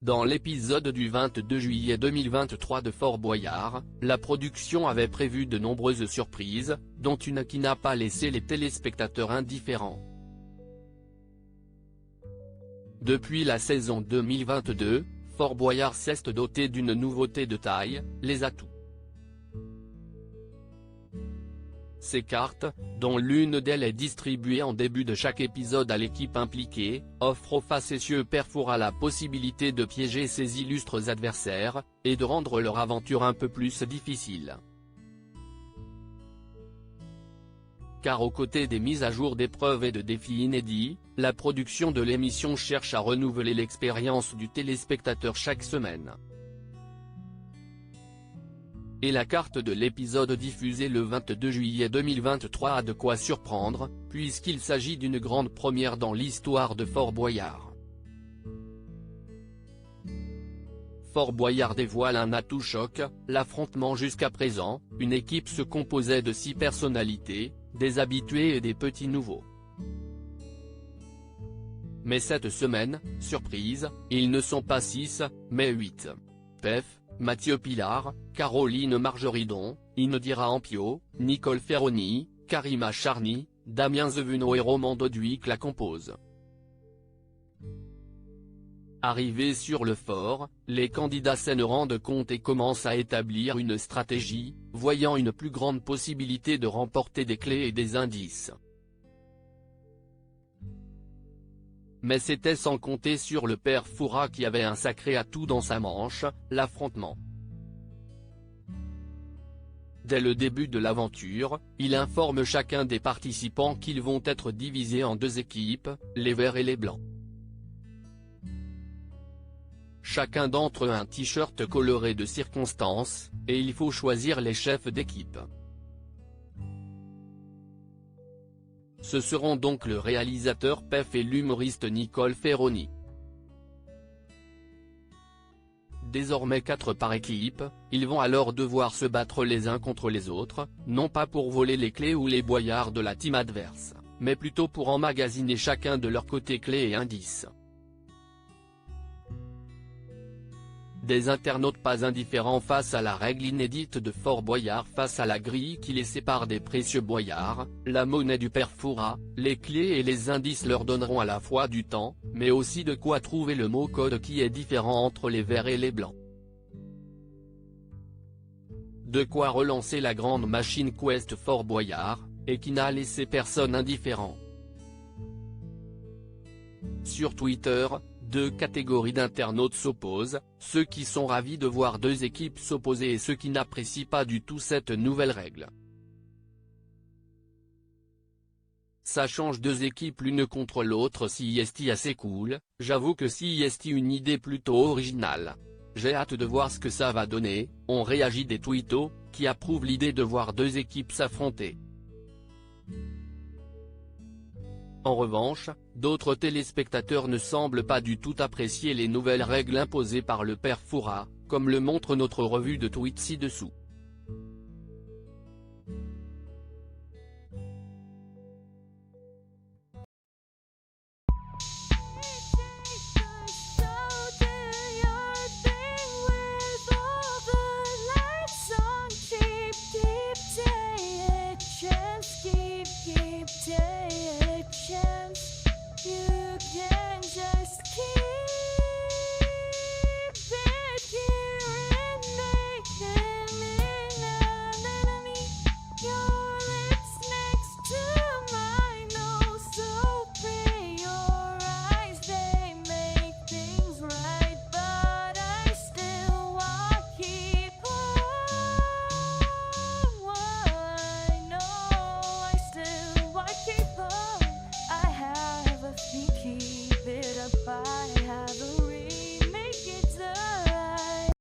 Dans l'épisode du 22 juillet 2023 de Fort Boyard, la production avait prévu de nombreuses surprises, dont une qui n'a pas laissé les téléspectateurs indifférents. Depuis la saison 2022, Fort Boyard s'est doté d'une nouveauté de taille, les atouts. Ces cartes, dont l'une d'elles est distribuée en début de chaque épisode à l'équipe impliquée, offrent au facétieux Père Fouras la possibilité de piéger ses illustres adversaires, et de rendre leur aventure un peu plus difficile. Car aux côtés des mises à jour d'épreuves et de défis inédits, la production de l'émission cherche à renouveler l'expérience du téléspectateur chaque semaine. Et la carte de l'épisode diffusé le 22 juillet 2023 a de quoi surprendre, puisqu'il s'agit d'une grande première dans l'histoire de Fort Boyard. Fort Boyard dévoile un atout choc, l'affrontement jusqu'à présent, une équipe se composait de 6 personnalités, des habitués et des petits nouveaux. Mais cette semaine, surprise, ils ne sont pas 6, mais 8. Pef, Mathieu Pilar, Caroline Margeridon, Indira Ampio, Nicole Ferroni, Karima Charny, Damien Zevuno et Roman Doduic la composent. Arrivés sur le fort, les candidats s'en rendent compte et commencent à établir une stratégie, voyant une plus grande possibilité de remporter des clés et des indices. Mais c'était sans compter sur le Père Fouras qui avait un sacré atout dans sa manche, l'affrontement. Dès le début de l'aventure, il informe chacun des participants qu'ils vont être divisés en 2 équipes, les verts et les blancs. Chacun d'entre eux a un t-shirt coloré de circonstance, et il faut choisir les chefs d'équipe. Ce seront donc le réalisateur Pef et l'humoriste Nicole Ferroni. Désormais 4 par équipe, ils vont alors devoir se battre les uns contre les autres, non pas pour voler les clés ou les boyards de la team adverse, mais plutôt pour emmagasiner chacun de leur côté clés et indices. Des internautes pas indifférents face à la règle inédite de Fort Boyard face à la grille qui les sépare des précieux boyards, la monnaie du Père Fouras, les clés et les indices leur donneront à la fois du temps, mais aussi de quoi trouver le mot code qui est différent entre les verts et les blancs. De quoi relancer la grande machine Quest Fort Boyard, et qui n'a laissé personne indifférent. Sur Twitter, 2 catégories d'internautes s'opposent, ceux qui sont ravis de voir 2 équipes s'opposer et ceux qui n'apprécient pas du tout cette nouvelle règle. Ça change 2 équipes l'une contre l'autre CIST assez cool, j'avoue que CIST une idée plutôt originale. J'ai hâte de voir ce que ça va donner, on réagit des tweetos, qui approuvent l'idée de voir 2 équipes s'affronter. En revanche, d'autres téléspectateurs ne semblent pas du tout apprécier les nouvelles règles imposées par le Père Fouras, comme le montre notre revue de tweets ci-dessous.